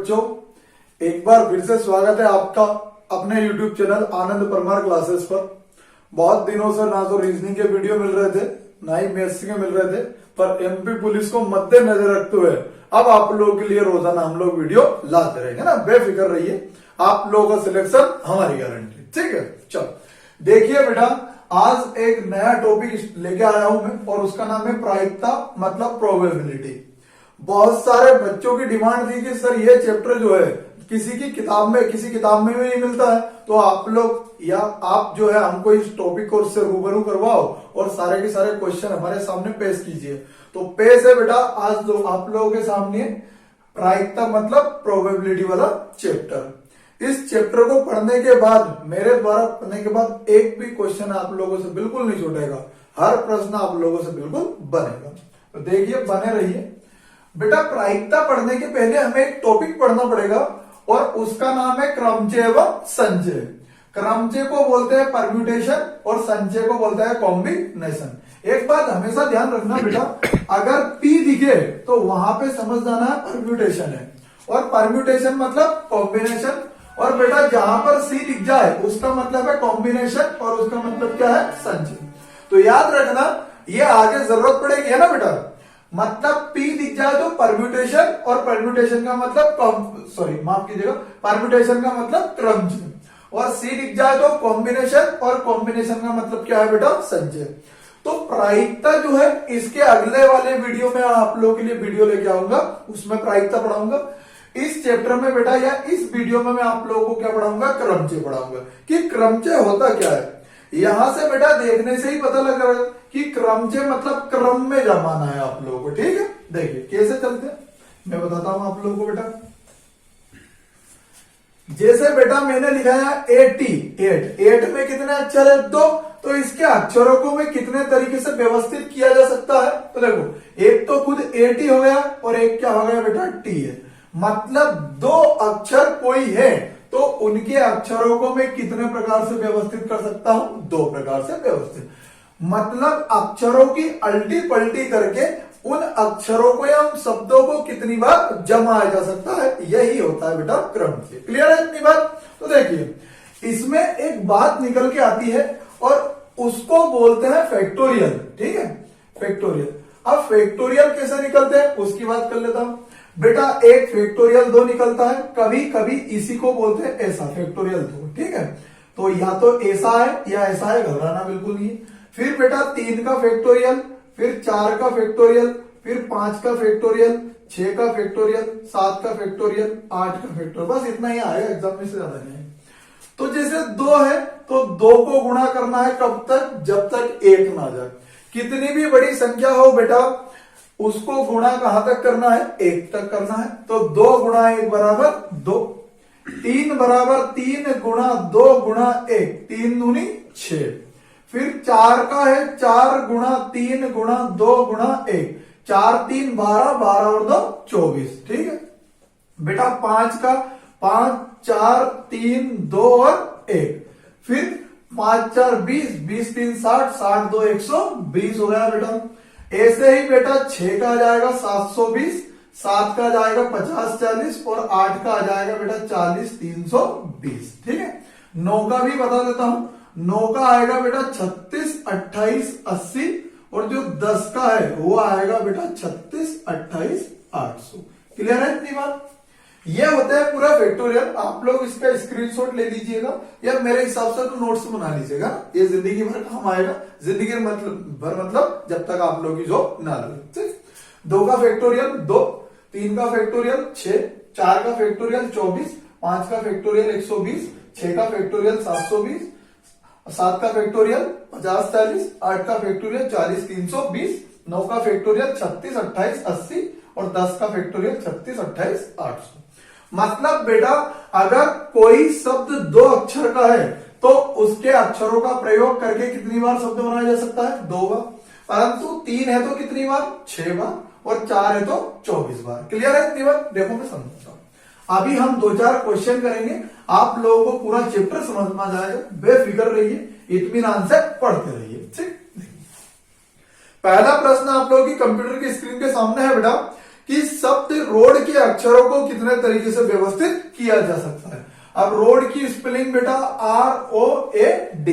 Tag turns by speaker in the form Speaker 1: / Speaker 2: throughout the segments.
Speaker 1: बच्चों, एक बार फिर से स्वागत है आपका अपने YouTube चैनल आनंद परमार क्लासेस पर। बहुत दिनों से ना तो रीजनिंग के वीडियो मिल रहे थे, ना ही मैथ्स के मिल रहे थे, पर एमपी पुलिस को मद्देनजर रखते हुए अब आप लोगों के लिए रोजाना हम लोग वीडियो लाते रहेंगे ना। बेफिक्र रहिए, आप लोगों का सिलेक्शन हमारी गारंटी। ठीक है, चलो देखिए बेटा, आज एक नया टॉपिक लेके आया हूं मैं और उसका नाम है प्रायिकता मतलब प्रोबेबिलिटी। बहुत सारे बच्चों की डिमांड थी कि सर ये चैप्टर जो है किसी किताब में भी नहीं मिलता है, तो आप लोग या आप जो है हमको इस टॉपिक को उससे रूबरू करवाओ और सारे के सारे क्वेश्चन हमारे सामने पेश कीजिए। तो पेश है बेटा आज जो आप लोगों के सामने प्रायिकता मतलब प्रोबेबिलिटी वाला चैप्टर। इस चैप्टर को पढ़ने के बाद, मेरे द्वारा पढ़ने के बाद, एक भी क्वेश्चन आप लोगों से बिल्कुल नहीं छूटेगा, हर प्रश्न आप लोगों से बिल्कुल बनेगा। तो देखिए, बने रहिए बेटा। प्रायिकता पढ़ने के पहले हमें एक टॉपिक पढ़ना पड़ेगा और उसका नाम है क्रमचय व संचय। क्रमचय को बोलते हैं परम्यूटेशन और संचय को बोलता है कॉम्बिनेशन। एक बात हमेशा ध्यान रखना बेटा, अगर P दिखे तो वहां पे समझ जाना है परम्यूटेशन है, और परम्यूटेशन मतलब कॉम्बिनेशन। और बेटा जहां पर C दिख जाए उसका मतलब है कॉम्बिनेशन और उसका मतलब क्या है, संचय। तो याद रखना, ये आगे जरूरत पड़ेगी है ना बेटा। मतलब P दिख जाए तो परम्यूटेशन, और परम्यूटेशन का मतलब माफ कीजिएगा, परम्यूटेशन का मतलब क्रमचय, और C दिख जाए तो कॉम्बिनेशन, और कॉम्बिनेशन का मतलब क्या है बेटा, संचय। तो प्रायिकता जो है इसके अगले वाले वीडियो में आप लोगों के लिए वीडियो लेके आऊंगा, उसमें प्रायिकता पढ़ाऊंगा। इस चैप्टर में बेटा या इस वीडियो में मैं आप लोगों को क्या पढ़ाऊंगा, क्रमचय पढ़ाऊंगा कि क्रमचय होता क्या है। यहां से बेटा देखने से ही पता लग रहा है कि क्रमचय मतलब क्रम में जमाना है आप लोगों को। ठीक है, देखिए कैसे चलते हैं मैं बताता हूं आप लोगों को बेटा। जैसे बेटा मैंने लिखा है 8 में कितने अक्षर है, 2, तो इसके अक्षरों को मैं कितने तरीके से व्यवस्थित किया जा सकता है। तो देखो, एक तो खुद 8 हो गया और एक क्या हो गया बेटा, टी है। मतलब 2 अक्षर कोई है तो उनके अक्षरों को मैं कितने प्रकार से व्यवस्थित कर सकता हूं, 2 प्रकार से व्यवस्थित। मतलब अक्षरों की अल्टी पलटी करके उन अक्षरों को या उन शब्दों को कितनी बार जमाया जा सकता है, यही होता है बेटा क्रमचय। क्लियर है इतनी बात। तो देखिए इसमें एक बात निकल के आती है और उसको बोलते हैं फैक्टोरियल। ठीक है, फैक्टोरियल। अब फैक्टोरियल कैसे निकलते हैं उसकी बात कर लेता हूं बेटा। एक फैक्टोरियल 2 निकलता है, कभी कभी इसी को बोलते हैं ऐसा, फैक्टोरियल 2। ठीक है, तो या तो ऐसा है या ऐसा है, घबराना बिल्कुल नहीं। फिर बेटा 3 का फैक्टोरियल, फिर 4 का फैक्टोरियल, फिर 5 का फैक्टोरियल, 6 का फैक्टोरियल, 7 का फैक्टोरियल, 8 का फैक्टोरियल। बस इतना ही आएगा, एग्जाम में से ज्यादा नहीं। तो जैसे 2 है तो 2 को गुणा करना है कब तक, जब तक 1 ना जाए। कितनी भी बड़ी संख्या हो बेटा उसको गुणा कहां तक करना है, 1 तक करना है। तो 2 गुणा 1 बराबर 2, 3 बराबर 3 गुणा 2 गुणा 1, 3 दूनी 6। फिर 4 का है 4 गुणा 3 गुणा 2 गुणा 1, 4 3 12, 12 और 2 24। ठीक है बेटा 5 का 5 4 3 2 और 1, फिर 5 4 20, 20 3 60, 60 2 120 हो गया बेटा। ऐसे ही बेटा 6 का आ जाएगा 720, 7 का आ जाएगा 50 40, और 8 का आ जाएगा बेटा 40 320। ठीक है, 9 का भी बता देता हूं। 9 का आएगा बेटा 36 28 80, और जो 10 का है वो आएगा बेटा 36 28 800। क्लियर है इतनी बात। ये होता है पूरा फैक्टोरियल। आप लोग इसका स्क्रीनशॉट ले लीजिएगा या मेरे हिसाब से तो नोट्स बना लीजिएगा, ये जिंदगी भर काम आएगा। जिंदगी मतलब जब तक आप लोग की जॉब ना लगे। 2 का फैक्टोरियल 2, 3 का फैक्टोरियल 6, 4 का फैक्टोरियल 24, 5 का फैक्टोरियल 120, 6 का फैक्टोरियल 720, 7 का फैक्टोरियल 50 40, 8 का फैक्टोरियल 40 320, 9 का फैक्टोरियल 36 28 80, और 10 का फैक्टोरियल 36 28 800। मतलब बेटा अगर कोई शब्द 2 अक्षर का है तो उसके अक्षरों का प्रयोग करके कितनी बार शब्द बनाया जा सकता है, 2 बार। परंतु 3 है तो कितनी बार, 6 बार, और 4 है तो 24 बार। क्लियर है इतनी बात। देखो मैं समझता हूं, अभी हम 2-4 क्वेश्चन करेंगे, आप लोगों को पूरा चैप्टर समझ में आ जाएगा। बेफिक्र रहिए, इत्मीनान से पढ़ते रहिए। ठीक, पहला प्रश्न आप लोगों की कंप्यूटर की स्क्रीन के सामने है बेटा कि शब्द रोड के अक्षरों को कितने तरीके से व्यवस्थित किया जा सकता है। अब रोड की स्पेलिंग बेटा ROAD।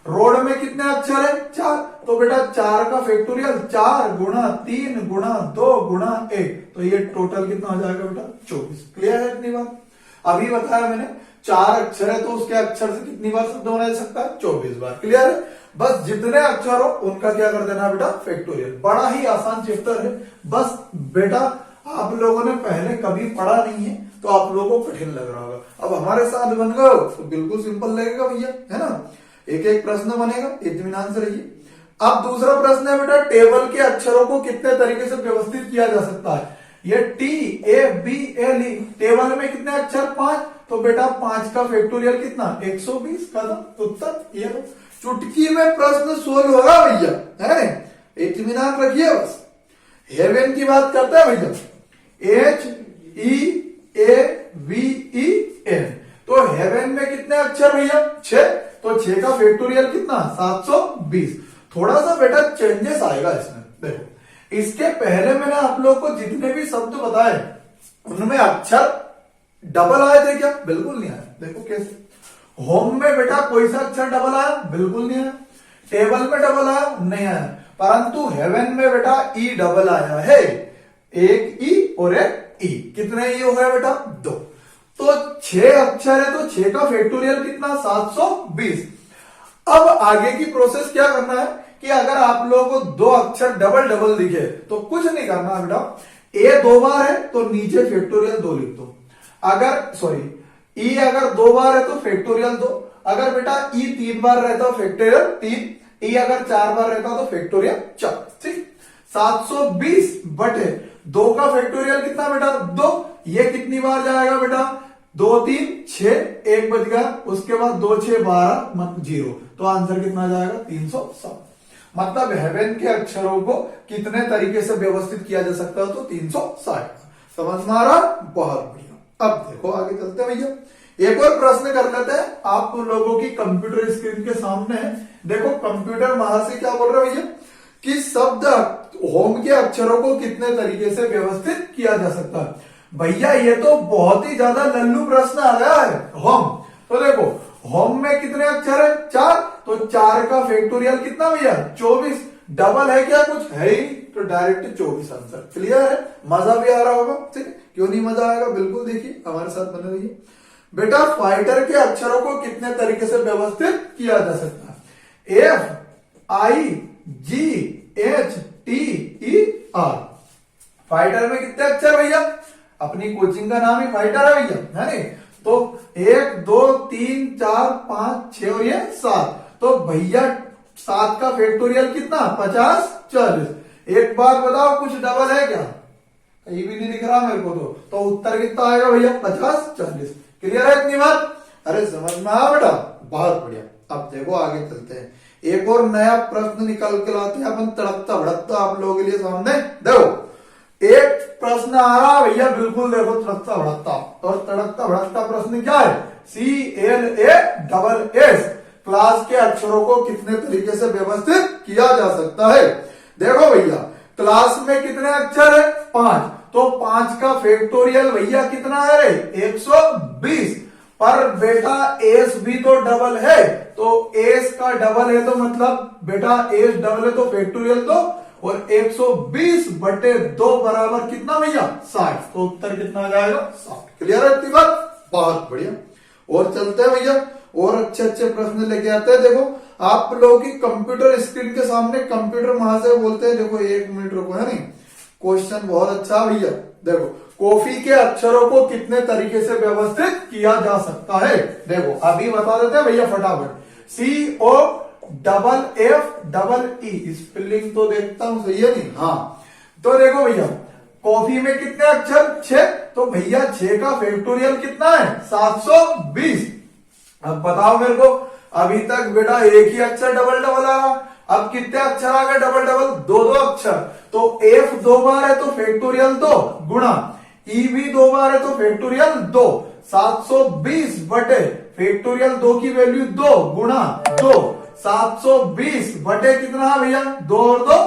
Speaker 1: रोड में कितने अक्षर है? 4। तो बेटा 4 का फैक्टोरियल 4 गुणा 3 गुणा 2 गुणा 1, तो ये टोटल कितना हो जाएगा बेटा? 24। क्लियर है इतनी बात? अभी बताया मैंने 4 अक्षर है तो उसके अक्षर से कितनी बार शब्द बना जा सकता है? 24 बार। क्लियर है? बस जितने अक्षर हो उनका क्या कर देना बेटा? फैक्टोरियल। बड़ा ही आसान चैप्टर है। बस बेटा आप लोगों ने पहले कभी पढ़ा नहीं है तो आप लोगों को कठिन लग रहा होगा। अब हमारे साथ बन गए तो बिल्कुल सिंपल लगेगा भैया, है ना? एक एक प्रश्न बनेगा, इत्मीनान से रहिए। अब दूसरा प्रश्न है बेटा, टेबल के अक्षरों को कितने तरीके से व्यवस्थित किया जा सकता है? ये TABLE टेबल में कितने अक्षर? 5। तो बेटा 5 का फैक्टोरियल कितना? 120 का उत्तर ये लो। चुटकी में प्रश्न सोल्व होगा भैया, है ना? इत्मीनान रखिए बस। हेवन की बात करते हैं भैया, HEAVEN। तो हेवन में कितने अक्षर भैया? 6। तो 6 का फैक्टोरियल कितना? 720। थोड़ा सा बेटा चेंजेस आएगा इसमें। देखो इसके पहले मैंने आप लोग को जितने भी शब्द बताए उनमें अक्षर डबल आए थे क्या? बिल्कुल नहीं आया। देखो कैसे। होम में बेटा कोई सा अक्षर डबल आया? बिल्कुल नहीं आया। टेबल में डबल आया? नहीं आया। परंतु हेवन में बेटा ई डबल आया है। एक ई और एक ई। कितने ई हो गए बेटा? 2। तो 6 अक्षर है तो 6 का फैक्टोरियल कितना? 720। अब आगे की प्रोसेस क्या करना है कि अगर आप लोगों को 2 अक्षर डबल डबल दिखे तो कुछ नहीं करना बेटा। ए 2 बार है तो नीचे फैक्टोरियल 2 लिख दो। ई अगर 2 बार है तो फैक्टोरियल 2। अगर बेटा ई 3 बार रहता है फैक्टोरियल 3। ई अगर 4 बार रहता तो फैक्टोरियल 4। ठीक। 720 बटे 2 का फैक्टोरियल कितना बेटा? 2। ये कितनी बार जाएगा बेटा? 2 3 6, 1 बच गया। उसके बाद 2 6 12 मतलब 0। तो आंसर कितना जाएगा? 307। मतलब हेवन के अक्षरों को कितने तरीके से व्यवस्थित किया जा सकता है? तो 360। समझ में आ रहा? बहुत बढ़िया। अब देखो आगे चलते हैं भैया। एक और प्रश्न कर लेते हैं। आप लोगों की कंप्यूटर स्क्रीन के सामने है। देखो कंप्यूटर महाशय क्या बोल रहे हैं भैया कि शब्द होम के अक्षरों को कितने तरीके से व्यवस्थित किया जा सकता है? भैया ये तो बहुत ही ज्यादा लल्लू प्रश्न आ गया है। होम, तो देखो होम में कितने अक्षर है? 4। तो 4 का फैक्टोरियल कितना भैया? 24। डबल है क्या? कुछ है ही नहीं। तो डायरेक्ट 24 आंसर। क्लियर है? मजा भी आ रहा होगा। ठीक है, क्यों नहीं मजा आएगा? बिल्कुल देखिए हमारे साथ बने रहिए। बेटा फाइटर के अक्षरों को कितने तरीके से व्यवस्थित किया जा सकता है? FIGHTER। फाइटर में कितने अक्षर भैया? अपनी कोचिंग का नाम ही फाइटर है भैया, है नहीं? तो 1 2 3 4 5 6 और ये 7। तो भैया 7 का फैक्टोरियल कितना? 50 40। एक बात बताओ कुछ डबल है क्या? कहीं भी नहीं दिख रहा मेरे को। तो उत्तर कितना आएगा भैया? 50 40। क्लियर है इतनी बात? अरे समझ में आया बेटा? बहुत बढ़िया। अब देखो आगे चलते हैं। एक और नया प्रश्न निकल के लाते हैं अपन, तड़कता भड़कता आप लोगों के लिए सामने। देखो एक प्रश्न आ रहा भैया, बिल्कुल देखो तड़कता भड़कता। और तड़कता भड़कता प्रश्न क्या है? CLASS। क्लास के अक्षरों को कितने तरीके से व्यवस्थित किया जा सकता है? देखो भैया क्लास में कितने अक्षर है? 5। तो 5 का फैक्टोरियल भैया कितना है? 120। पर बेटा एस भी तो डबल है। तो एस का डबल है तो मतलब बेटा एस डबल है तो फैक्टोरियल 2। और 120 बटे 2 बराबर कितना भैया? 60। तो उत्तर कितना आ जाएगा? 60। क्लियर है इतनी बात? बहुत बढ़िया। और चलते हैं भैया, और अच्छे अच्छे प्रश्न लेके आते हैं। देखो आप लोगों की कंप्यूटर स्क्रीन के सामने कंप्यूटर महाशय बोलते हैं, देखो 1 मिनट रुको, है नहीं? क्वेश्चन बहुत अच्छा भैया। देखो कॉफी के अक्षरों को कितने तरीके से व्यवस्थित किया जा सकता है? देखो अभी बता देते हैं भैया फटाफट। COFFEE। स्पेलिंग तो देखता हूं सही है नहीं? हाँ। तो देखो भैया कॉफी में कितने अक्षर? 6। तो भैया 6 का फैक्टोरियल कितना है? 720। अब बताओ मेरे को, अभी तक बेटा एक ही अक्षर डबल डबल आया। अब कितने अक्षर आ गए डबल डबल? 2 अक्षर। तो F 2 बार है तो फैक्टोरियल 2 गुणा E भी 2 बार है तो फैक्टोरियल 2। 720 बटे फैक्टोरियल 2 की वैल्यू 2 गुणा 2। 720 बटे कितना है भैया? 2 और 2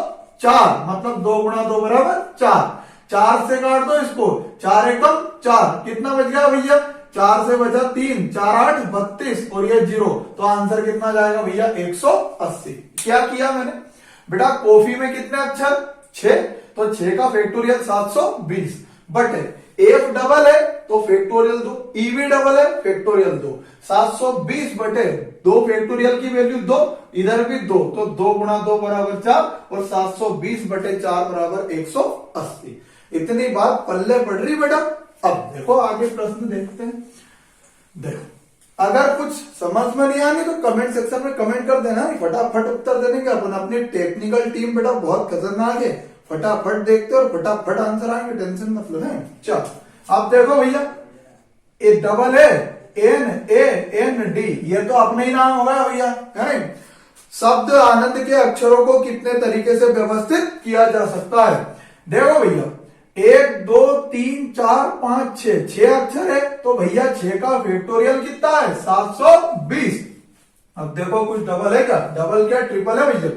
Speaker 1: 4। मतलब 2 गुणा 2 बराबर 4। 4 से काट दो इसको, 4 एकम 4, कितना बच गया भैया, 4 से बचा 3, 4 8 32 और ये 0, तो आंसर कितना जाएगा भैया 180। क्या किया मैंने बेटा, कॉफी में कितने अक्षर 6, तो 6 का फैक्टोरियल 720, बट एफ डबल है तो फैक्टोरियल 2, ईवी डबल है फैक्टोरियल 2, 720 बटे 2 फैक्टोरियल की वैल्यू 2, इधर भी 2, तो 2 गुणा 2 बराबर 4 और 720 बटे 4 बराबर 180। इतनी बात पल्ले पड़ रही बेटा। अब देखो आगे प्रश्न देखते हैं। देखो अगर कुछ समझ में नहीं आनी तो कमेंट सेक्शन में कमेंट कर देना, फटाफट उत्तर देने का। अपन अपनी टेक्निकल टीम बेटा बहुत खतरनाक है, फटाफट देखते और फटाफट आंसर आएंगे, टेंशन मत लो है। चलो अब देखो भैया, ए डबल NAND, ये तो अपने ही नाम होगा भैया, है नहीं। शब्द आनंद के अक्षरों को कितने तरीके से व्यवस्थित किया जा सकता है। देखो भैया 1 2 3 4 5 6 अक्षर है, तो भैया 6 का फैक्टोरियल कितना है 720। अब देखो कुछ डबल है क्या, डबल क्या ट्रिपल है भैया,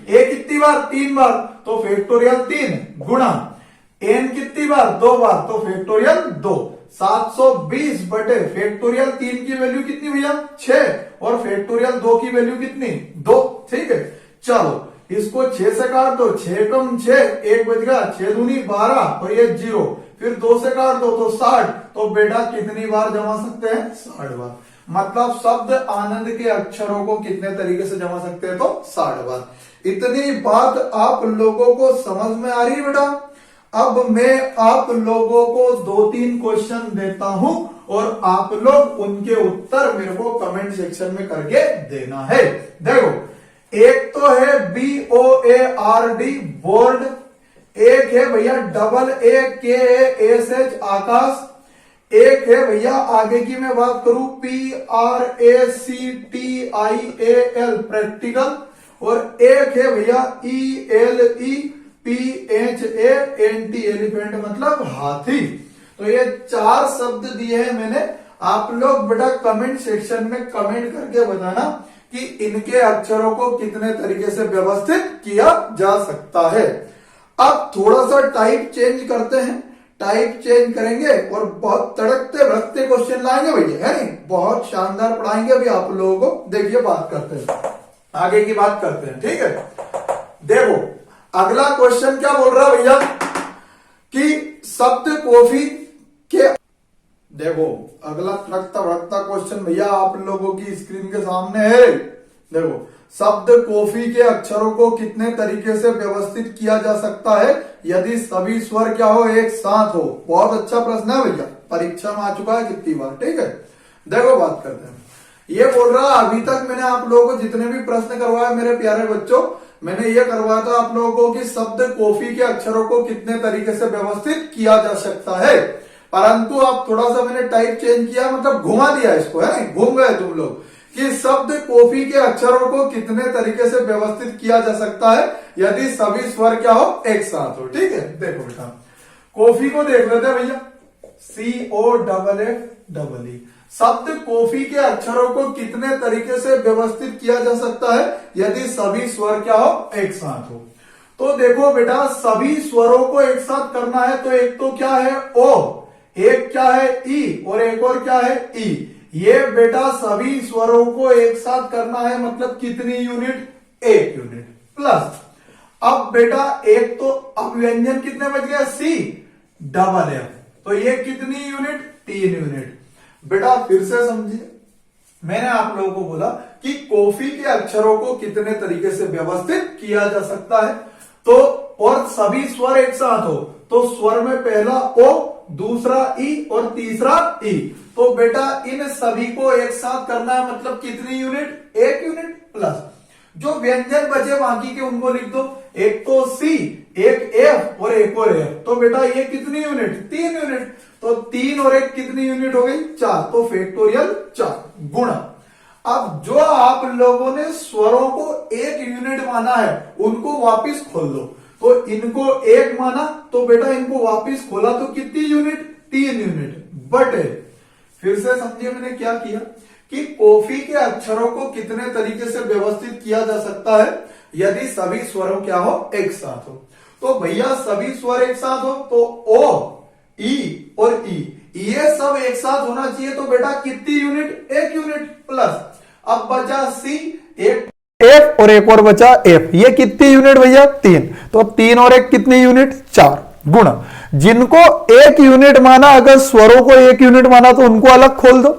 Speaker 1: ए कितनी बार 3 बार, तो फैक्टोरियल 3 गुणा एन कितनी बार 2 बार, तो फैक्टोरियल 2, 720 बटे फैक्टोरियल 3 की वैल्यू कितनी भैया 6 और फैक्टोरियल 2 की वैल्यू कितनी 2, ठीक है। चलो इसको 6 से काट दो, 6 कम 6, 1 बच गया, 6 दूनी 12 और ये 0, फिर 2 से काट दो तो 60, तो बेटा कितनी बार जमा सकते हैं 60 बार। मतलब शब्द आनंद के अक्षरों को कितने तरीके से जमा सकते हैं, तो 60 बार। इतनी बात आप लोगों को समझ में आ रही है बेटा। अब मैं आप लोगों को 2-3 क्वेश्चन देता हूं और आप लोग उनके उत्तर मेरे को कमेंट सेक्शन में करके देना है। देखो एक तो है BOARD बोर्ड, एक है भैया AAKASH आकाश, एक है भैया आगे की मैं बात करूं PRACTIAL प्रैक्टिकल, और एक है भैया ELEPHANT एलिफेंट मतलब हाथी। तो ये 4 शब्द दिए हैं मैंने, आप लोग बेटा कमेंट सेक्शन में कमेंट करके बताना कि इनके अक्षरों को कितने तरीके से व्यवस्थित किया जा सकता है। अब थोड़ा सा टाइप चेंज करते हैं, टाइप चेंज करेंगे और बहुत तड़कते भड़कते क्वेश्चन लाएंगे भैया, है नहीं, बहुत शानदार पढ़ाएंगे अभी आप लोगों को। देखिए बात करते हैं, आगे की बात करते हैं, ठीक है। देखो अगला क्वेश्चन क्या बोल रहा है भैया कि शब्द कॉफी के, देखो अगला तड़कता भड़कता क्वेश्चन भैया आप लोगों की स्क्रीन के सामने है। देखो शब्द कॉफी के अक्षरों को कितने तरीके से व्यवस्थित किया जा सकता है यदि सभी स्वर क्या हो एक साथ हो। बहुत अच्छा प्रश्न है भैया, परीक्षा में आ चुका है कितनी बार, ठीक है। देखो बात करते हैं, ये बोल रहा अभी तक मैंने आप लोगों को जितने भी प्रश्न करवाए मेरे प्यारे बच्चों, मैंने ये करवाया था आप लोगों को कि शब्द कॉफी के अक्षरों को कितने तरीके से व्यवस्थित किया जा सकता है, परंतु अब थोड़ा सा मैंने टाइप चेंज किया, मतलब घुमा दिया इसको, है नहीं, घूम गए तुम लोग कि शब्द कॉफी के अक्षरों को कितने तरीके से व्यवस्थित किया जा सकता है यदि सभी स्वर क्या हो एक साथ हो। ठीक है, देखो बेटा कॉफी को देख लेते हैं भैया, COFFE। शब्द कॉफी के अक्षरों को कितने तरीके से व्यवस्थित किया जा सकता है यदि सभी स्वर क्या हो एक साथ हो। तो देखो बेटा सभी स्वरों को एक साथ करना है तो एक तो क्या है ओ, एक क्या है ई और एक और क्या है ई। ये बेटा सभी स्वरों को एक साथ करना है मतलब कितनी यूनिट, एक यूनिट प्लस। अब बेटा एक तो अब व्यंजन कितने बच गया सी डबल एफ, तो ये कितनी यूनिट, 3 यूनिट। बेटा फिर से समझिए, मैंने आप लोगों को बोला कि कॉफी के अक्षरों को कितने तरीके से व्यवस्थित किया जा सकता है, तो और सभी स्वर एक साथ हो तो स्वर में पहला ओ, दूसरा ई और तीसरा ई। तो बेटा इन सभी को एक साथ करना है मतलब कितनी यूनिट, 1 यूनिट प्लस जो व्यंजन बचे बाकी के उनको लिख दो, एक तो सी, एक एफ और एक और एफ। तो बेटा ये कितनी यूनिट, 3 यूनिट। तो 3 और 1 कितनी यूनिट हो गई, 4। तो फैक्टोरियल 4 गुणा। अब जो आप लोगों ने स्वरों को 1 यूनिट माना है उनको वापिस खोल दो, तो इनको 1 माना तो बेटा इनको वापिस खोला तो कितनी यूनिट, 3 यूनिट। बट फिर से समझिए मैंने क्या किया कि कॉफी के अक्षरों को कितने तरीके से व्यवस्थित किया जा सकता है यदि सभी स्वरों क्या हो एक साथ हो। तो भैया सभी स्वर एक साथ हो तो ओ, ई और ई, ये सब एक साथ होना चाहिए। तो बेटा कितनी यूनिट? 1 यूनिट प्लस, अब बचा सी, एक एफ और एक और बचा एफ, ये कितनी यूनिट भैया? 3, तो 3 और 1 कितनी यूनिट? 4 गुणा, जिनको 1 यूनिट माना, अगर स्वरों को 1 यूनिट माना तो उनको अलग खोल दो,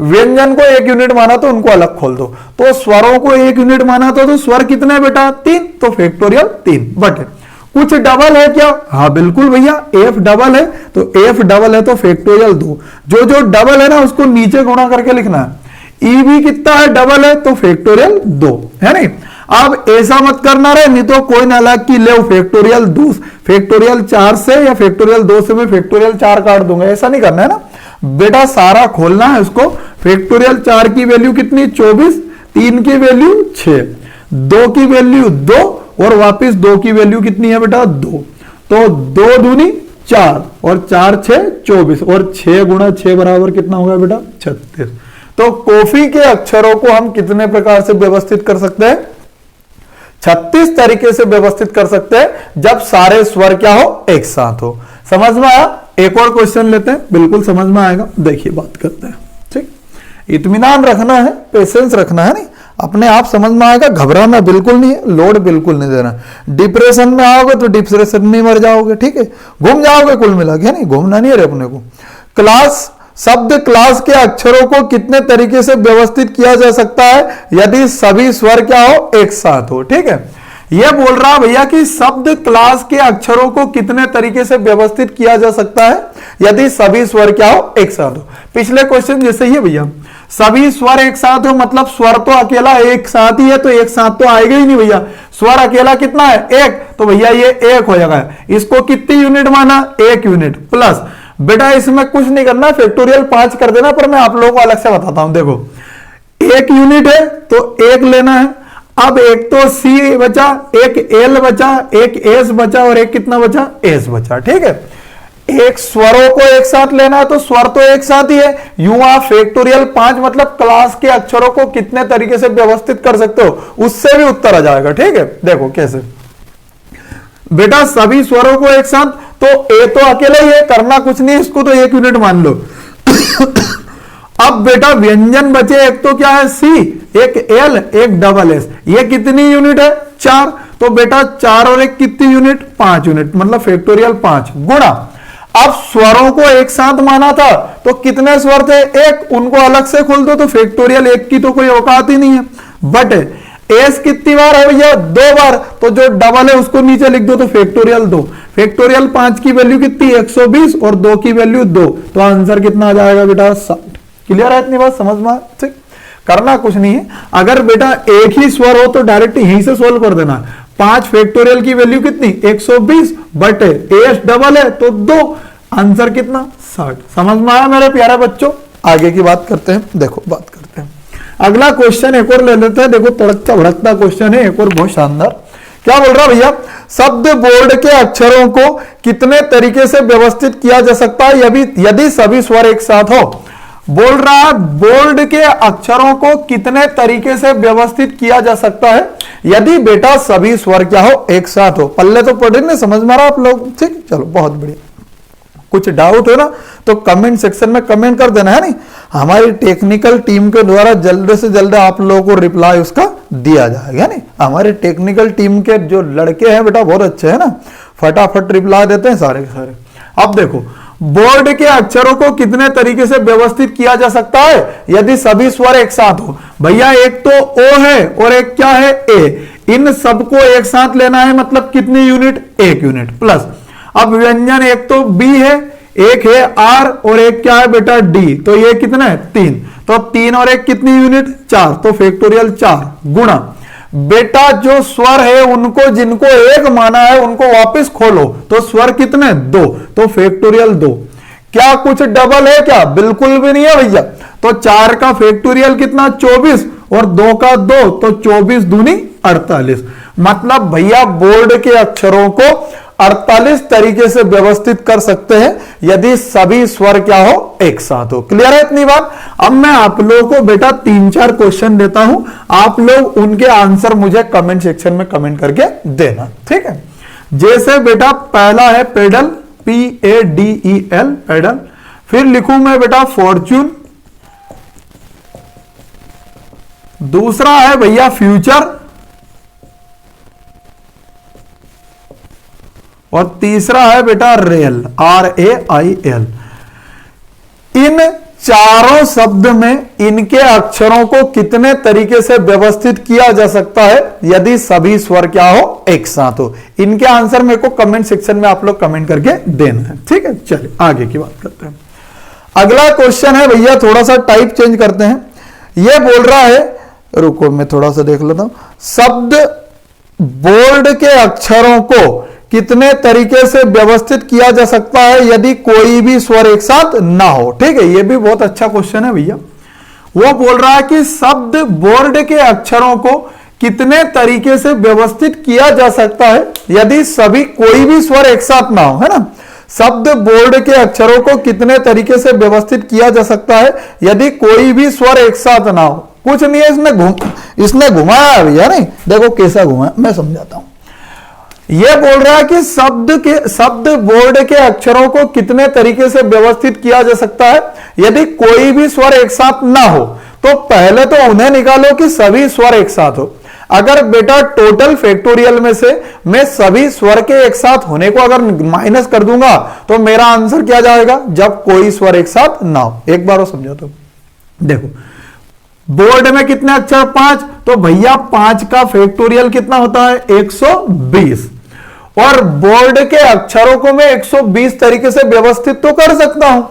Speaker 1: व्यंजन को 1 यूनिट माना तो उनको अलग खोल दो। तो स्वरों को 1 यूनिट माना तो स्वर कितने बेटा? 3, तो फैक्टोरियल 3 बटे कुछ डबल है क्या? हाँ बिल्कुल भैया, एफ डबल है, तो एफ डबल है तो फैक्टोरियल 2, जो जो डबल है ना उसको नीचे गुणा करके लिखना है। ई भी कितना है? डबल है, तो फैक्टोरियल 2 है नहीं। अब ऐसा मत करना रहे, नहीं तो कोई ना अलग की ले फैक्टोरियल 2, फैक्टोरियल 4 से या फैक्टोरियल 2 से मैं फैक्टोरियल 4 काट दूंगा, ऐसा नहीं करना है ना बेटा, सारा खोलना है उसको। फैक्टोरियल 4 की वैल्यू कितनी? 24, 3 की वैल्यू 6, 2 की वैल्यू 2 और वापिस 2 की वैल्यू कितनी है बेटा? 2, तो 2 दूनी 4 और 4 6 24 और 6 गुणा 6 बराबर कितना होगा बेटा? 36। तो कॉफी के अक्षरों को हम कितने प्रकार से व्यवस्थित कर सकते हैं? 36 तरीके से व्यवस्थित कर सकते हैं, जब सारे स्वर क्या हो? एक साथ हो। समझ में आया? एक और क्वेश्चन लेते हैं, बिल्कुल समझ में आएगा, देखिए बात करते हैं। ठीक, इत्मीनान रखना है, पेशेंस रखना है, नहीं अपने आप समझ में आएगा, घबराना बिल्कुल नहीं है, लोड बिल्कुल नहीं देना। डिप्रेशन में आओगे तो डिप्रेशन में मर जाओगे, ठीक है, घूम जाओगे कुल मिला के, नहीं घूमना नहीं है अपने को। क्लास शब्द क्लास के अक्षरों को कितने तरीके से व्यवस्थित किया जा सकता है यदि सभी स्वर क्या हो? एक साथ हो। ठीक है, यह बोल रहा भैया कि शब्द क्लास के अक्षरों को कितने तरीके से व्यवस्थित किया जा सकता है यदि सभी स्वर क्या हो? एक साथ हो। पिछले क्वेश्चन जैसे ही है भैया, सभी स्वर एक साथ हो मतलब स्वर तो अकेला एक साथ ही है, तो एक साथ तो आएगा ही नहीं भैया। स्वर अकेला कितना है? 1, तो भैया ये 1 हो जाएगा। इसको कितनी यूनिट माना? 1 यूनिट प्लस, बेटा इसमें कुछ नहीं करना, फैक्टोरियल 5 कर देना, पर मैं आप लोगों को अलग से बताता हूं। देखो 1 यूनिट है तो 1 लेना है। अब एक तो सी बचा, एक एल बचा, एक एस बचा और एक कितना बचा? एस बचा। ठीक है, एक स्वरों को एक साथ लेना है तो स्वर तो एक साथ ही है। यूं आप फैक्टोरियल 5 मतलब क्लास के अक्षरों को कितने तरीके से व्यवस्थित कर सकते हो, उससे भी उत्तर आ जाएगा। ठीक है, देखो कैसे बेटा, सभी स्वरों को एक साथ, तो ए तो अकेला ही है, करना कुछ नहीं, इसको तो 1 यूनिट मान लो। अब बेटा व्यंजन बचे, एक तो क्या है? सी, एक एल, एक डबल एस, ये कितनी यूनिट है? 4, तो बेटा 4 और 1 कितनी यूनिट? 5 यूनिट, मतलब फैक्टोरियल 5 गुणा। अब स्वरों को एक साथ माना था तो कितने स्वर थे? 1, उनको अलग से खोल दो तो फैक्टोरियल 1 की तो कोई औकात ही नहीं है। बट एस कितनी बार है भैया? 2 बार, तो जो डबल है उसको नीचे लिख दो तो फैक्टोरियल 2। फैक्टोरियल 5 की वैल्यू कितनी? 120 और 2 की वैल्यू 2, तो आंसर कितना आ जाएगा बेटा? 60। क्लियर है इतनी बात? समझ में? ठीक, करना कुछ नहीं है। अगर बेटा एक ही स्वर हो तो डायरेक्ट यहीं से सोल्व कर देना। 5 फैक्टोरियल की वैल्यू कितनी? 120 बटे एस डबल है तो 2, आंसर कितना? 60। समझ में आया मेरे प्यारे बच्चों? आगे की बात करते हैं, देखो बात करते हैं। अगला क्वेश्चन एक और ले लेते हैं, देखो तड़कता भड़कता क्वेश्चन है, एक और बहुत शानदार। क्या बोल रहा भैया? शब्द बोर्ड के अक्षरों को कितने तरीके से व्यवस्थित किया जा सकता है यदि सभी स्वर एक साथ हो? बोल रहा बोर्ड के अक्षरों को कितने तरीके से व्यवस्थित किया जा सकता है यदि बेटा सभी स्वर क्या हो? एक साथ हो। पल्ले तो पढ़े ना, समझ में आ रहा आप लोग? ठीक, चलो बहुत बढ़िया। कुछ डाउट हो ना तो कमेंट सेक्शन में कमेंट कर देना है, नहीं हमारी टेक्निकल टीम के द्वारा जल्द से जल्द आप लोगों को रिप्लाई उसका दिया जाएगा। नहीं हमारे टेक्निकल टीम के जो लड़के हैं बेटा बहुत अच्छे हैं ना, फटाफट रिप्लाई देते हैं सारे के सारे। अब देखो बोर्ड के अक्षरों को कितने तरीके से व्यवस्थित किया जा सकता है यदि सभी स्वर एक साथ हो? भैया एक तो ओ है और एक क्या है? ए। इन सबको एक साथ लेना है मतलब कितनी यूनिट? 1 unit plus. अब व्यंजन एक तो बी है, एक है आर और एक क्या है बेटा? डी, तो ये कितना है? 3, तो 3 और 1 कितनी यूनिट? 4, तो फैक्टोरियल 4 गुणा। बेटा जो स्वर है उनको जिनको 1 माना है उनको वापस खोलो, तो स्वर कितने? 2, तो फैक्टोरियल 2। क्या कुछ डबल है क्या? बिल्कुल भी नहीं है भैया। तो 4 का फैक्टोरियल कितना? 24 और 2 का 2, तो 24 दूनी 48। मतलब भैया बोर्ड के अक्षरों को 48 तरीके से व्यवस्थित कर सकते हैं यदि सभी स्वर क्या हो? एक साथ हो। क्लियर है इतनी बात? अब मैं आप लोगों को बेटा 3-4 क्वेश्चन देता हूं, आप लोग उनके आंसर मुझे कमेंट सेक्शन में कमेंट करके देना। ठीक है, जैसे बेटा पहला है पेडल, PADEL पेडल, फिर लिखूं मैं बेटा फॉर्च्यून, दूसरा है भैया फ्यूचर, और तीसरा है बेटा रेल, RAIL। इन चारों शब्द में इनके अक्षरों को कितने तरीके से व्यवस्थित किया जा सकता है यदि सभी स्वर क्या हो, एक साथ हो? इनके आंसर मेरे को कमेंट सेक्शन में आप लोग कमेंट करके देना है, ठीक है। चलिए आगे की बात करते हैं। अगला क्वेश्चन है भैया, थोड़ा सा टाइप चेंज करते हैं। यह बोल रहा है, रुको मैं थोड़ा सा देख लेता हूं, शब्द बोर्ड के अक्षरों को कितने तरीके से व्यवस्थित किया जा सकता है यदि कोई भी स्वर एक साथ ना हो? ठीक है, यह भी बहुत अच्छा क्वेश्चन है भैया। वो बोल रहा है कि शब्द बोर्ड के अक्षरों को कितने तरीके से व्यवस्थित किया जा सकता है यदि सभी कोई भी स्वर एक साथ ना हो, है ना। शब्द बोर्ड के अक्षरों को कितने तरीके से व्यवस्थित किया जा सकता है यदि कोई भी स्वर एक साथ ना हो? कुछ नहीं है, इसने घुमाया भैया, नहीं देखो कैसा घुमाया, मैं समझाता हूं। यह बोल रहा है कि शब्द बोर्ड के अक्षरों को कितने तरीके से व्यवस्थित किया जा सकता है यदि कोई भी स्वर एक साथ ना हो। तो पहले तो उन्हें निकालो कि सभी स्वर एक साथ हो। अगर बेटा टोटल फैक्टोरियल में से मैं सभी स्वर के एक साथ होने को अगर माइनस कर दूंगा तो मेरा आंसर क्या जाएगा, जब कोई स्वर एक साथ ना हो। एक बार और समझाता हूं, देखो बोर्ड में कितने अक्षर, 5, तो भैया 5 का फैक्टोरियल कितना होता है, 120। और बोर्ड के अक्षरों को मैं 120 तरीके से व्यवस्थित तो कर सकता हूं,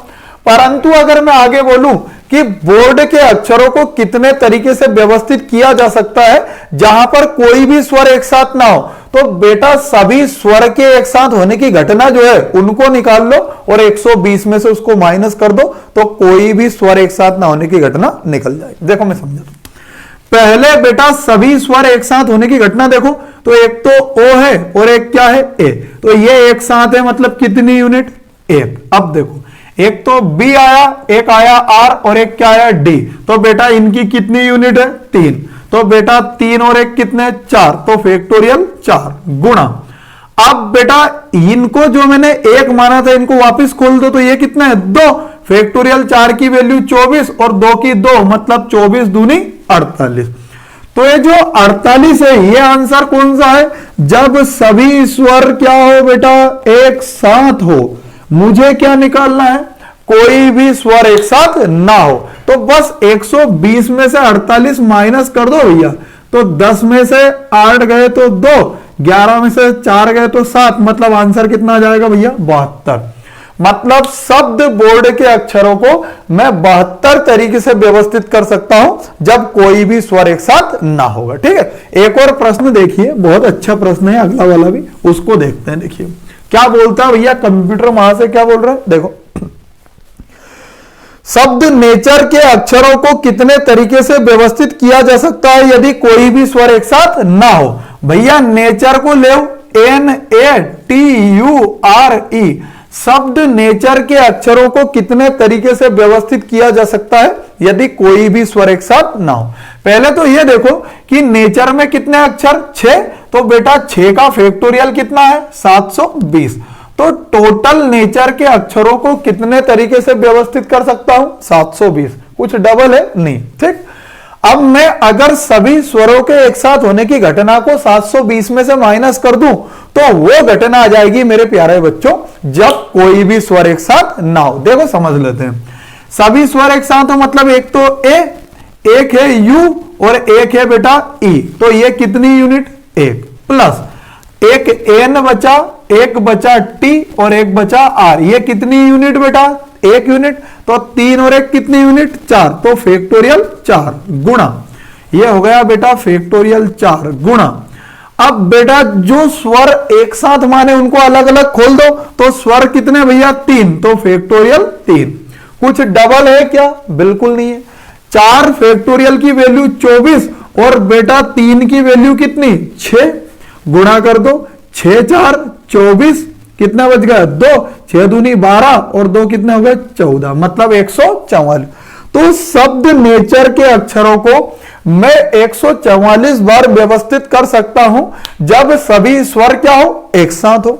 Speaker 1: परंतु अगर मैं आगे बोलूं कि बोर्ड के अक्षरों को कितने तरीके से व्यवस्थित किया जा सकता है जहां पर कोई भी स्वर एक साथ ना हो, तो बेटा सभी स्वर के एक साथ होने की घटना जो है उनको निकाल लो और 120 में से उसको माइनस कर दो तो कोई भी स्वर एक साथ ना होने की घटना निकल जाएगी। देखो मैं समझा दूं, पहले बेटा सभी स्वर एक साथ होने की घटना देखो, तो एक तो O है और एक क्या है, A, तो ये एक साथ है, मतलब कितनी यूनिट, 1। अब देखो एक तो B आया, एक आया R और एक क्या आया D, तो बेटा इनकी कितनी यूनिट है, 3, तो बेटा 3 और 1 कितने, 4, तो फैक्टोरियल 4 गुणा। अब बेटा इनको जो मैंने 1 माना था इनको वापस खोल दो, तो ये कितना है, 2, फैक्टोरियल 4 की वैल्यू 24 और 2 की 2, मतलब 24 दूनी 48। तो ये जो 48 है ये आंसर कौन सा है, जब सभी स्वर क्या हो बेटा, एक साथ हो। मुझे क्या निकालना है, कोई भी स्वर एक साथ ना हो। तो बस 120 में से 48 माइनस कर दो भैया, तो 10 में से 8 गए तो 2, 11 में से 4 गए तो 7, मतलब आंसर कितना आ जाएगा भैया, 72। मतलब शब्द बोर्ड के अक्षरों को मैं 72 तरीके से व्यवस्थित कर सकता हूं जब कोई भी स्वर एक साथ ना होगा। ठीक है, एक और प्रश्न देखिए, बहुत अच्छा प्रश्न है अगला वाला भी, उसको देखते हैं। देखिए क्या बोलता है भैया कंप्यूटर, वहां से क्या बोल रहा है, देखो शब्द नेचर के अक्षरों को कितने तरीके से व्यवस्थित किया जा सकता है यदि कोई भी स्वर एक साथ ना हो। भैया नेचर को ले, NATURE, शब्द नेचर के अक्षरों को कितने तरीके से व्यवस्थित किया जा सकता है यदि कोई भी स्वर एक साथ ना हो। पहले तो ये देखो कि नेचर में कितने अक्षर, 6, तो बेटा 6 का फैक्टोरियल कितना है, 720। तो टोटल नेचर के अक्षरों को कितने तरीके से व्यवस्थित कर सकता हूं, 720, कुछ डबल है नहीं। ठीक, अब मैं अगर सभी स्वरों के एक साथ होने की घटना को 720 में से माइनस कर दूं तो वो घटना आ जाएगी मेरे प्यारे बच्चों जब कोई भी स्वर एक साथ ना हो। देखो समझ लेते हैं, सभी स्वर एक साथ हो मतलब एक तो ए, एक है यू और एक है बेटा ई, तो ये कितनी यूनिट, 1 प्लस एक एन बचा, एक बचा टी और एक बचा आर, ये कितनी यूनिट बेटा, 1 यूनिट, तो 3 और 1 कितनी यूनिट, 4, तो फैक्टोरियल 4 गुणा, ये हो गया बेटा फैक्टोरियल 4 गुणा। अब बेटा जो स्वर एक साथ माने उनको अलग अलग खोल दो, तो स्वर कितने भैया, 3, तो फैक्टोरियल 3। कुछ डबल है क्या, बिल्कुल नहीं है। 4 फैक्टोरियल की वैल्यू 24 और बेटा 3 की वैल्यू कितनी, 6, गुणा कर दो, 6 4 24, कितना बच गया, 2, 6 दूनी 12 और 2 कितने हो गए, 14, मतलब 144। तो शब्द नेचर के अक्षरों को मैं 144 बार व्यवस्थित कर सकता हूं जब सभी स्वर क्या हो, एक साथ हो।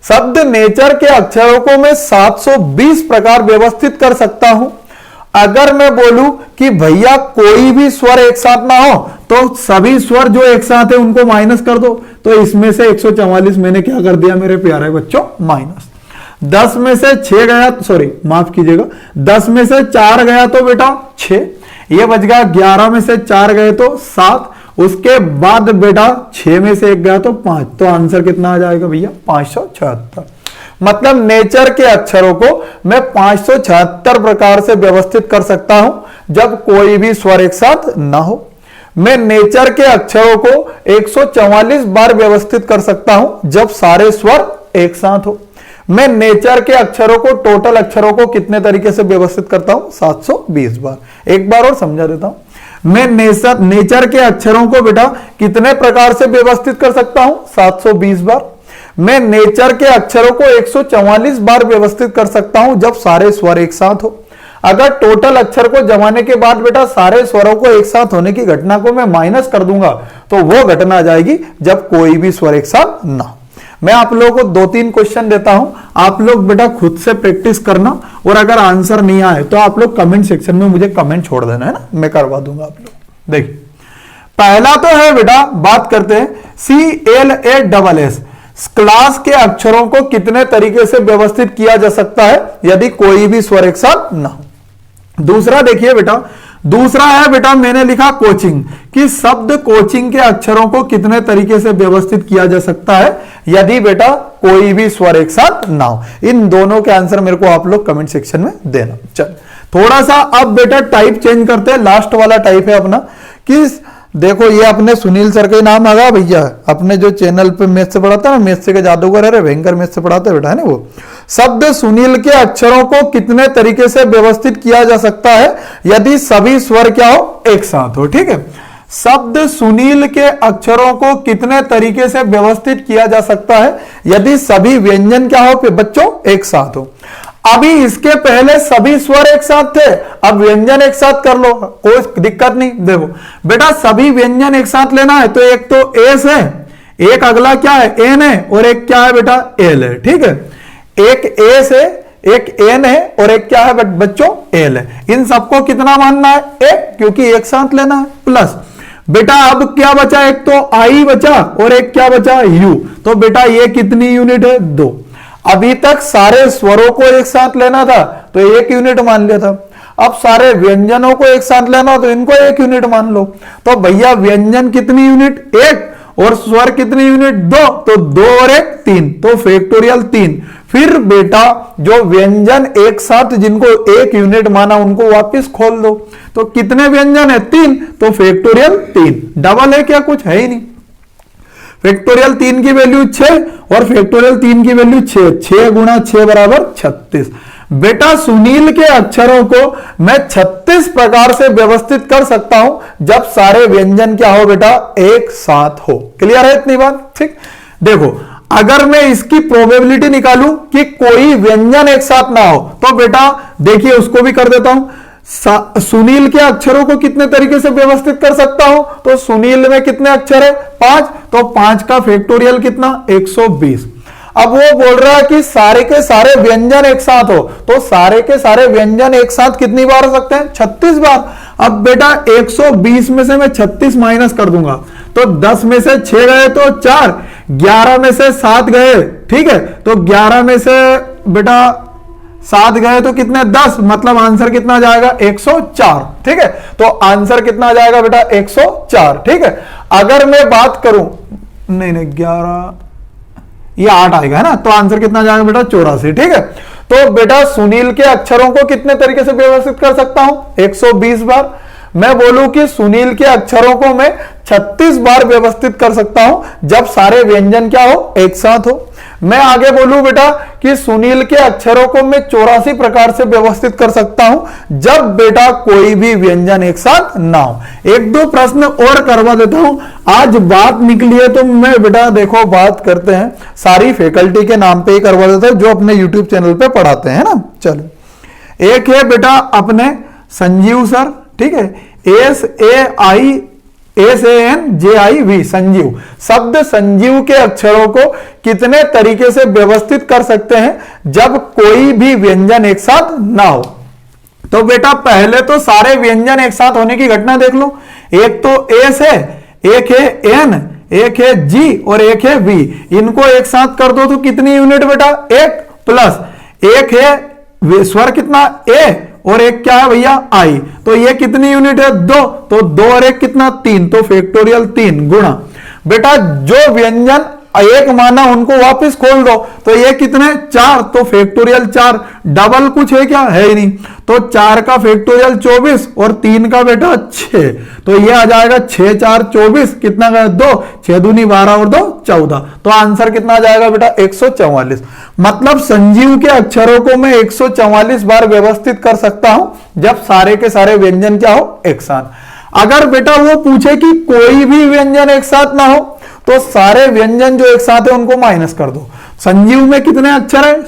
Speaker 1: शब्द नेचर के अक्षरों को मैं 720 प्रकार व्यवस्थित कर सकता हूं। अगर मैं बोलूं कि भैया कोई भी स्वर एक साथ ना हो तो सभी स्वर जो एक साथ है उनको माइनस कर दो, तो इसमें से 144 मैंने क्या कर दिया मेरे प्यारे बच्चों, माइनस। 10 में से 6 गया, सॉरी माफ कीजिएगा, 10 में से 4 गया तो बेटा 6, ये बच गया 11 में से 4 गए तो 7, उसके बाद बेटा 6 में से 1 गया तो 5, तो आंसर कितना आ जाएगा भैया, 576। मतलब नेचर के अक्षरों को मैं 576 प्रकार से व्यवस्थित कर सकता हूं जब कोई भी स्वर एक साथ ना हो। मैं नेचर के अक्षरों को 144 बार व्यवस्थित कर सकता हूं जब सारे स्वर एक साथ हो। मैं नेचर के अक्षरों को, टोटल अक्षरों को कितने तरीके से व्यवस्थित करता हूं, 720 बार। एक बार और समझा देता हूं। मैं नेचर के अक्षरों को बेटा कितने प्रकार से व्यवस्थित कर सकता हूं, 720 बार। मैं नेचर के अक्षरों को 144 बार व्यवस्थित कर सकता हूं जब सारे स्वर एक साथ हो। अगर टोटल अक्षर को जमाने के बाद बेटा सारे स्वरों को एक साथ होने की घटना को मैं माइनस कर दूंगा तो वो घटना आ जाएगी जब कोई भी स्वर एक साथ ना हो। मैं आप लोगों को 2-3 क्वेश्चन देता हूं, आप लोग बेटा खुद से प्रैक्टिस करना, और अगर आंसर नहीं आए तो आप लोग कमेंट सेक्शन में मुझे कमेंट छोड़ देना, है ना, मैं करवा दूंगा आप लोग। देखिए पहला तो है बेटा, बात करते हैं CLASS, क्लास के अक्षरों को कितने तरीके से व्यवस्थित किया जा सकता है यदि कोई भी स्वर एक साथ ना हो। दूसरा देखिए बेटा, दूसरा है बेटा मैंने लिखा कोचिंग, कि शब्द कोचिंग के अक्षरों को कितने तरीके से व्यवस्थित किया जा सकता है यदि बेटा कोई भी स्वर एक साथ ना हो। इन दोनों के आंसर मेरे को आप लोग कमेंट सेक्शन में देना। चल थोड़ा सा अब बेटा टाइप चेंज करते हैं, लास्ट वाला टाइप है अपना, कि देखो ये अपने सुनील सर का नाम आ गया भैया, अपने जो चैनल पे मैथ से पढ़ाता है ना, मैथ से के जादूगर है, भयंकर मैथ से पढ़ाते बेटा, है ना वो। शब्द सुनील के अक्षरों को कितने तरीके से व्यवस्थित किया जा सकता है यदि सभी स्वर क्या हो, एक साथ हो। ठीक है, शब्द सुनील के अक्षरों को कितने तरीके से व्यवस्थित किया जा सकता है यदि सभी व्यंजन क्या हो बच्चों, एक साथ हो। अभी इसके पहले सभी स्वर एक साथ थे, अब व्यंजन एक साथ कर लो, कोई दिक्कत नहीं। देखो बेटा सभी व्यंजन एक साथ लेना है तो एक तो एस है, एक अगला क्या है, एन है, और एक क्या है बेटा, एल है। ठीक है, एक एस है, एक एन है, और एक क्या है बच्चों, एल है। इन सबको कितना मानना है, एक, क्योंकि एक साथ लेना है। प्लस बेटा अब क्या बचा, एक तो आई बचा और एक क्या बचा, यू। तो बेटा ये कितनी यूनिट है, 2। अभी तक सारे स्वरों को एक साथ लेना था तो 1 यूनिट मान लिया था, अब सारे व्यंजनों को एक साथ लेना तो इनको 1 यूनिट मान लो। तो भैया व्यंजन कितनी यूनिट, 1, और स्वर कितनी यूनिट, 2, तो 2 और 1 3, तो फैक्टोरियल 3। फिर बेटा जो व्यंजन एक साथ जिनको 1 यूनिट माना उनको वापस खोल दो, तो कितने व्यंजन है, 3, तो फैक्टोरियल 3। डबल है क्या, कुछ है ही नहीं। फैक्टोरियल 3 की वैल्यू 6 और फैक्टोरियल 3 की वैल्यू 6, 6 गुणा 6 बराबर 36। बेटा सुनील के अक्षरों को मैं 36 प्रकार से व्यवस्थित कर सकता हूं जब सारे व्यंजन क्या हो बेटा, एक साथ हो। क्लियर है इतनी बात। ठीक, देखो अगर मैं इसकी प्रोबेबिलिटी निकालूं कि कोई व्यंजन एक साथ ना हो तो बेटा देखिए उसको भी कर देता हूं। सुनील के अक्षरों को कितने तरीके से व्यवस्थित कर सकता हूं, तो सुनील में कितने अक्षर है, 5, तो 5 का फैक्टोरियल कितना, 120। अब वो बोल रहा है कि सारे के सारे व्यंजन एक साथ हो, तो सारे के सारे व्यंजन एक साथ कितनी बार हो सकते हैं, 36 बार। अब बेटा 120 में से मैं 36 माइनस कर दूंगा तो 10 में से 6 गए तो 4, 11 में से 7 गए, ठीक है, तो 11 में से बेटा 7 गए तो कितने, 10, मतलब आंसर कितना जाएगा, 104। ठीक है, तो आंसर कितना जाएगा बेटा, 104। ठीक है, अगर मैं बात करूं, नहीं 11, ये 8 आएगा, है ना, तो आंसर कितना जाएगा बेटा, 84। ठीक है, तो बेटा सुनील के अक्षरों को कितने तरीके से व्यवस्थित कर सकता हूं, 120 बार। मैं बोलूं कि सुनील के अक्षरों को मैं 36 बार व्यवस्थित कर सकता हूं जब सारे व्यंजन क्या हो, एक साथ हो। मैं आगे बोलूं बेटा कि सुनील के अक्षरों को मैं 84 प्रकार से व्यवस्थित कर सकता हूं जब बेटा कोई भी व्यंजन एक साथ ना हो। 1-2 प्रश्न और करवा देता हूं, आज बात निकली है तो मैं बेटा देखो बात करते हैं, सारी फैकल्टी के नाम पे ही करवा देता हूं जो अपने यूट्यूब चैनल पे पढ़ाते हैं ना। चलो एक है बेटा अपने संजीव सर, ठीक है, SANJIV संजीव। शब्द संजीव के अक्षरों को कितने तरीके से व्यवस्थित कर सकते हैं जब कोई भी व्यंजन एक साथ ना हो? तो बेटा पहले तो सारे व्यंजन एक साथ होने की घटना देख लो। एक तो एस है, एक है एन, एक है जी और एक है वी। इनको एक साथ कर दो तो कितनी यूनिट बेटा? एक, प्लस एक है स्वर कितना? ए, और एक क्या है भैया? आई। तो ये कितनी यूनिट है? दो। तो दो और एक कितना? तीन। तो फैक्टोरियल 3 गुणा बेटा जो व्यंजन एक माना उनको वापस खोल दो, तो ये कितने? 4। तो फैक्टोरियल 4। डबल कुछ है क्या? है ही नहीं। तो 4 का फैक्टोरियल 24 और 3 का बेटा 6। तो ये आ जाएगा 6 4 24, कितना गया? 2। 6 दूनी 12 और 2 14। तो आंसर कितना आ जाएगा बेटा? 144। मतलब संजीव के अक्षरों को मैं 144 बार व्यवस्थित कर सकता हूं जब सारे के सारे व्यंजन क्या हो? एक साथ। अगर बेटा वो पूछे कि कोई भी व्यंजन एक साथ ना हो, तो सारे व्यंजन जो एक साथ है उनको माइनस कर दो। संजीव में कितने अक्षर है?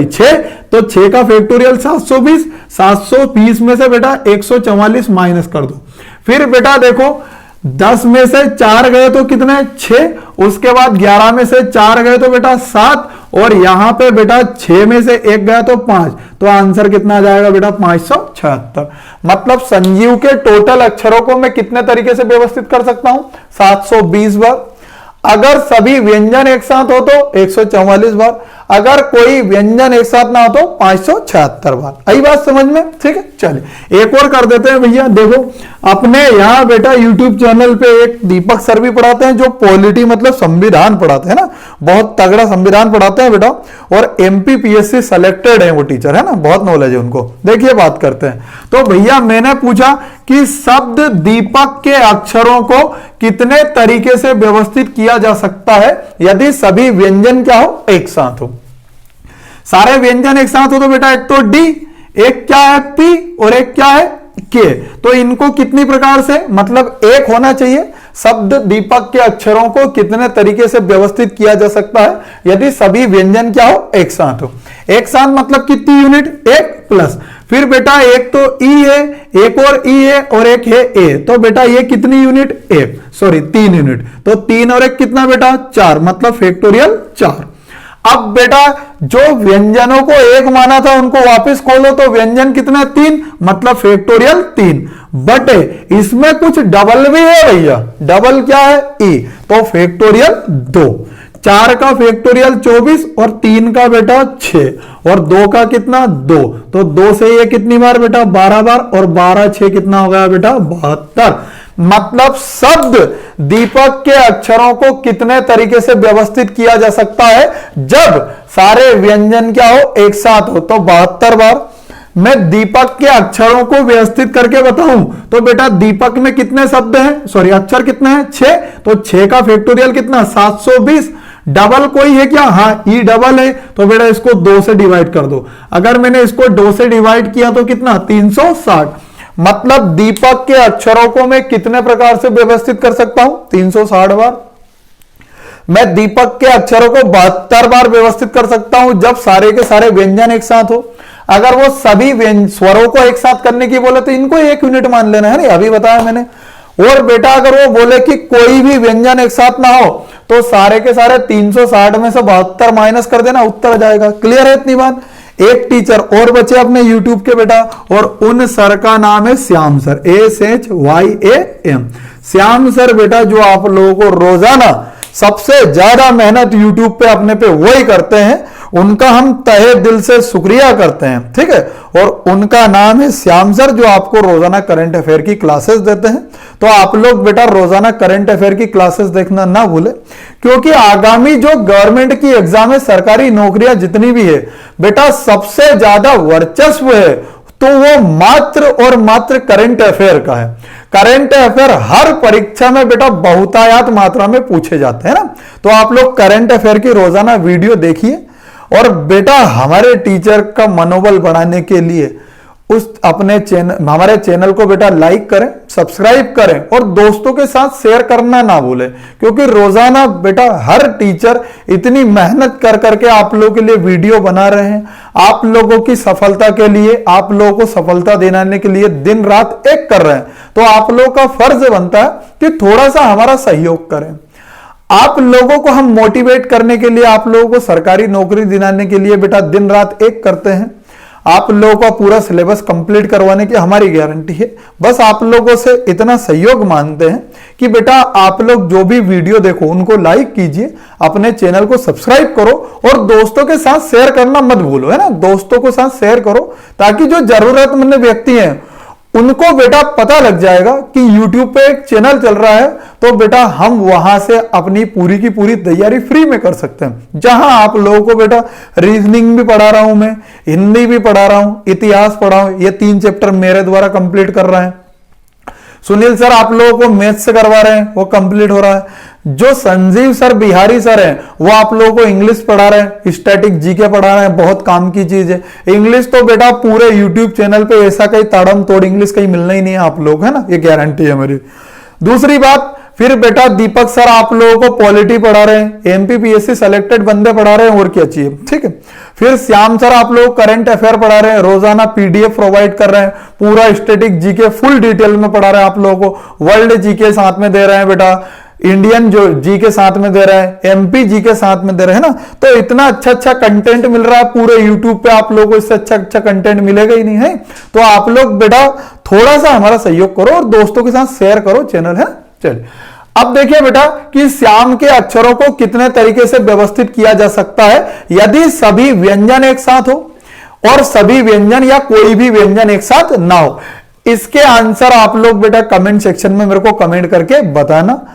Speaker 1: 6। तो 6 का फैक्टोरियल 720। 720 में से बेटा 144 माइनस कर दो। फिर बेटा देखो 10 में से 4 गए तो कितने? 6। उसके बाद 11 में से 4 गए तो बेटा 7, और यहां पे बेटा 6 में से 1 गया तो 5। तो आंसर कितना आ जाएगा बेटा? 576। मतलब संजीव के टोटल अक्षरों को मैं कितने तरीके से व्यवस्थित कर सकता हूं? 720 बार। अगर सभी व्यंजन एक साथ हो तो 144 बार। अगर कोई व्यंजन एक साथ ना हो तो 576 बार। आई बात समझ में? ठीक है, चलिए एक और कर देते हैं भैया। देखो अपने यहाँ बेटा YouTube चैनल पे एक दीपक सर भी पढ़ाते हैं जो पॉलिटी मतलब संविधान पढ़ाते हैं ना, बहुत तगड़ा संविधान पढ़ाते हैं बेटा, और MPPSC सेलेक्टेड है वो टीचर, है ना, बहुत नॉलेज है उनको। देखिए बात करते हैं। तो भैया मैंने पूछा कि शब्द दीपक के अक्षरों को कितने तरीके से व्यवस्थित किया जा सकता है यदि सभी व्यंजन क्या हो? एक साथ हो। सारे व्यंजन एक साथ हो तो बेटा एक तो डी, एक क्या है? पी, और एक क्या है? के। तो इनको कितनी प्रकार से, मतलब एक होना चाहिए। शब्द दीपक के अक्षरों को कितने तरीके से व्यवस्थित किया जा सकता है यदि सभी व्यंजन क्या हो? एक साथ हो। एक साथ मतलब कितनी यूनिट? एक, प्लस फिर बेटा एक तो ई है, एक और ई है और एक है ए। तो बेटा ये कितनी यूनिट? 3 यूनिट। तो 3 और 1 कितना बेटा? 4, मतलब फैक्टोरियल 4। अब बेटा जो व्यंजनों को एक माना था उनको वापस खोलो तो व्यंजन कितने? 3, मतलब फैक्टोरियल 3। बट इसमें कुछ डबल भी है भैया। डबल क्या है? ई। तो फैक्टोरियल 2। 4 का फैक्टोरियल 24 और 3 का बेटा 6 और 2 का कितना? 2। तो 2 से ये कितनी बार बेटा? 12 बार, और 12 6 कितना हो गया बेटा? 72। मतलब शब्द दीपक के अक्षरों को कितने तरीके से व्यवस्थित किया जा सकता है जब सारे व्यंजन क्या हो? एक साथ हो? तो 72 बार। मैं दीपक के अक्षरों को व्यवस्थित करके बताऊं तो बेटा दीपक में कितने शब्द हैं? अक्षर कितने हैं? 6। तो 6 का फैक्टोरियल कितना? 720। डबल कोई है क्या? हाँ, ई डबल है। तो बेटा इसको 2 से डिवाइड कर दो। अगर मैंने इसको 2 से डिवाइड किया तो कितना? 360। मतलब दीपक के अक्षरों को मैं कितने प्रकार से व्यवस्थित कर सकता हूं? 360 बार। मैं दीपक के अक्षरों को 72 बार व्यवस्थित कर सकता हूं जब सारे के सारे व्यंजन एक साथ हो। अगर वो सभी स्वरों को एक साथ करने की बोले तो इनको 1 यूनिट मान लेना है, अभी बताया मैंने। और बेटा अगर वो बोले कि कोई भी व्यंजन एक साथ ना हो तो सारे के सारे 360 में से 72 माइनस कर देना, उत्तर आ जाएगा। क्लियर है इतनी बात? एक टीचर और बचे अपने YouTube के बेटा, और उन सर का नाम है Shyam sir, SHYAM। Shyam sir बेटा जो आप लोगों को रोजाना सबसे ज्यादा मेहनत YouTube पे अपने पे वही करते हैं, उनका हम तहे दिल से शुक्रिया करते हैं, ठीक है। और उनका नाम है श्याम सर जो आपको रोजाना करंट अफेयर की क्लासेस देते हैं। तो आप लोग बेटा रोजाना करंट अफेयर की क्लासेस देखना ना भूले, क्योंकि आगामी जो गवर्नमेंट की एग्जाम है, सरकारी नौकरियां जितनी भी है बेटा, सबसे ज्यादा वर्चस्व है तो वो मात्र और मात्र करंट अफेयर का है। करंट अफेयर हर परीक्षा में बेटा बहुतायत मात्रा में पूछे जाते हैं ना। तो आप लोग करंट अफेयर की रोजाना वीडियो देखिए, और बेटा हमारे टीचर का मनोबल बढ़ाने के लिए उस अपने चैनल हमारे चैनल को बेटा लाइक करें, सब्सक्राइब करें और दोस्तों के साथ शेयर करना ना भूलें, क्योंकि रोजाना बेटा हर टीचर इतनी मेहनत कर करके आप लोगों के लिए वीडियो बना रहे हैं। आप लोगों की सफलता के लिए, आप लोगों को सफलता दिलाने के लिए दिन रात एक कर रहे हैं। तो आप लोगों का फर्ज बनता है कि थोड़ा सा हमारा सहयोग करें। आप लोगों को हम मोटिवेट करने के लिए, आप लोगों को सरकारी नौकरी दिलाने के लिए बेटा दिन रात एक करते हैं। आप लोगों का पूरा सिलेबस कंप्लीट करवाने की हमारी गारंटी है। बस आप लोगों से इतना सहयोग मांगते हैं कि बेटा आप लोग जो भी वीडियो देखो उनको लाइक कीजिए, अपने चैनल को सब्सक्राइब करो और दोस्तों के साथ शेयर करना मत भूलो, है ना। दोस्तों के साथ शेयर करो ताकि जो जरूरतमंद व्यक्ति हैं उनको बेटा पता लग जाएगा कि YouTube पे एक चैनल चल रहा है, तो बेटा हम वहां से अपनी पूरी की पूरी तैयारी फ्री में कर सकते हैं। जहां आप लोगों को बेटा रीजनिंग भी पढ़ा रहा हूं, मैं हिंदी भी पढ़ा रहा हूं, इतिहास पढ़ा हूं, ये 3 चैप्टर मेरे द्वारा कंप्लीट कर रहे हैं। सुनील सर आप लोगों को मैथ से करवा रहे हैं, वो कंप्लीट हो रहा है। जो संजीव सर बिहारी सर हैं वो आप लोगों को इंग्लिश पढ़ा रहे हैं, स्टैटिक जीके पढ़ा रहे हैं, बहुत काम की चीज है। इंग्लिश तो बेटा पूरे यूट्यूब चैनल पे ऐसा कहीं ताड़म तोड़ इंग्लिश कहीं मिलना ही नहीं है आप लोग, है ना, ये गारंटी है मेरी। दूसरी बात, फिर बेटा दीपक सर आप लोगों को पॉलिटी पढ़ा रहे हैं, एमपीपीएससी सेलेक्टेड बंदे पढ़ा रहे हैं, और क्या चाहिए, ठीक है। फिर श्याम सर आप लोग करंट अफेयर पढ़ा रहे हैं, रोजाना पीडीएफ प्रोवाइड कर रहे हैं, पूरा स्टैटिक जीके फुल डिटेल में पढ़ा रहे हैं आप लोगों को। वर्ल्ड जीके साथ में दे रहे हैं बेटा, इंडियन जो जी के साथ में दे रहा है, एमपी जी के साथ में दे रहे हैं ना। तो इतना अच्छा अच्छा कंटेंट मिल रहा है पूरे यूट्यूब पे, आप लोगों को इससे अच्छा अच्छा कंटेंट मिलेगा ही नहीं है। तो आप लोग बेटा थोड़ा सा हमारा सहयोग करो और दोस्तों के साथ शेयर करो चैनल, है। चलिए अब देखिए बेटा कि श्याम के अक्षरों को कितने तरीके से व्यवस्थित किया जा सकता है यदि सभी व्यंजन एक साथ हो और सभी व्यंजन या कोई भी व्यंजन एक साथ ना हो। इसके आंसर आप लोग बेटा कमेंट सेक्शन में मेरे को कमेंट करके बताना।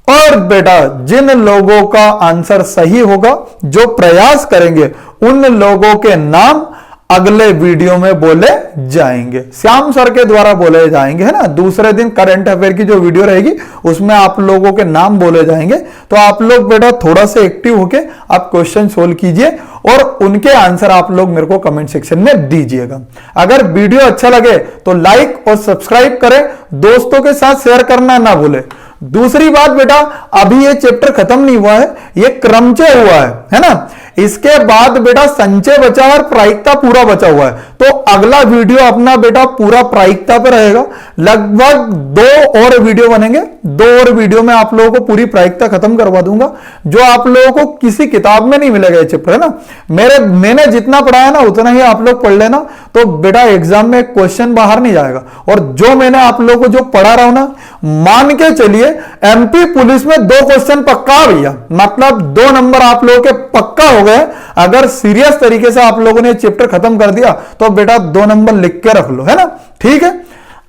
Speaker 1: और बेटा जिन लोगों का आंसर सही होगा, जो प्रयास करेंगे, उन लोगों के नाम अगले वीडियो में बोले जाएंगे, श्याम सर के द्वारा बोले जाएंगे, है ना। दूसरे दिन करंट अफेयर की जो वीडियो रहेगी उसमें आप लोगों के नाम बोले जाएंगे। तो आप लोग बेटा थोड़ा सा एक्टिव होके आप क्वेश्चन सोल्व कीजिए और उनके आंसर आप लोग मेरे को कमेंट सेक्शन में दीजिएगा। अगर वीडियो अच्छा लगे तो लाइक और सब्सक्राइब करें, दोस्तों के साथ शेयर करना ना भूले। दूसरी बात बेटा, अभी ये चैप्टर खत्म नहीं हुआ है, ये क्रमचय हुआ है ना। इसके बाद बेटा संचय बचा और प्रायिकता पूरा बचा हुआ है। तो अगला वीडियो अपना बेटा पूरा प्रायिकता पर रहेगा। लगभग 2 और वीडियो बनेंगे, 2 और वीडियो में आप लोगों को पूरी प्रायिकता खत्म करवा दूंगा, जो आप लोगों को किसी किताब में नहीं मिलेगा ये चैप्टर, है ना। मैंने जितना पढ़ाया ना उतना ही आप लोग पढ़ लेना, तो बेटा एग्जाम में क्वेश्चन बाहर नहीं जाएगा। और जो मैंने आप लोगों को जो पढ़ा रहा हूं ना, मान के चलिए एमपी पुलिस में 2 क्वेश्चन पक्का भैया, मतलब 2 नंबर आप लोगों के पक्का हो गए। अगर सीरियस तरीके से आप लोगों ने चैप्टर खत्म कर दिया तो बेटा 2 नंबर लिख के रख लो, है ना, ठीक है।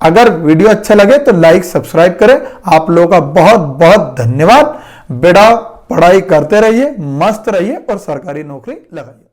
Speaker 1: अगर वीडियो अच्छा लगे तो लाइक सब्सक्राइब करें। आप लोगों का बहुत बहुत धन्यवाद। बेटा पढ़ाई करते रहिए, मस्त रहिए और सरकारी नौकरी लगाइए।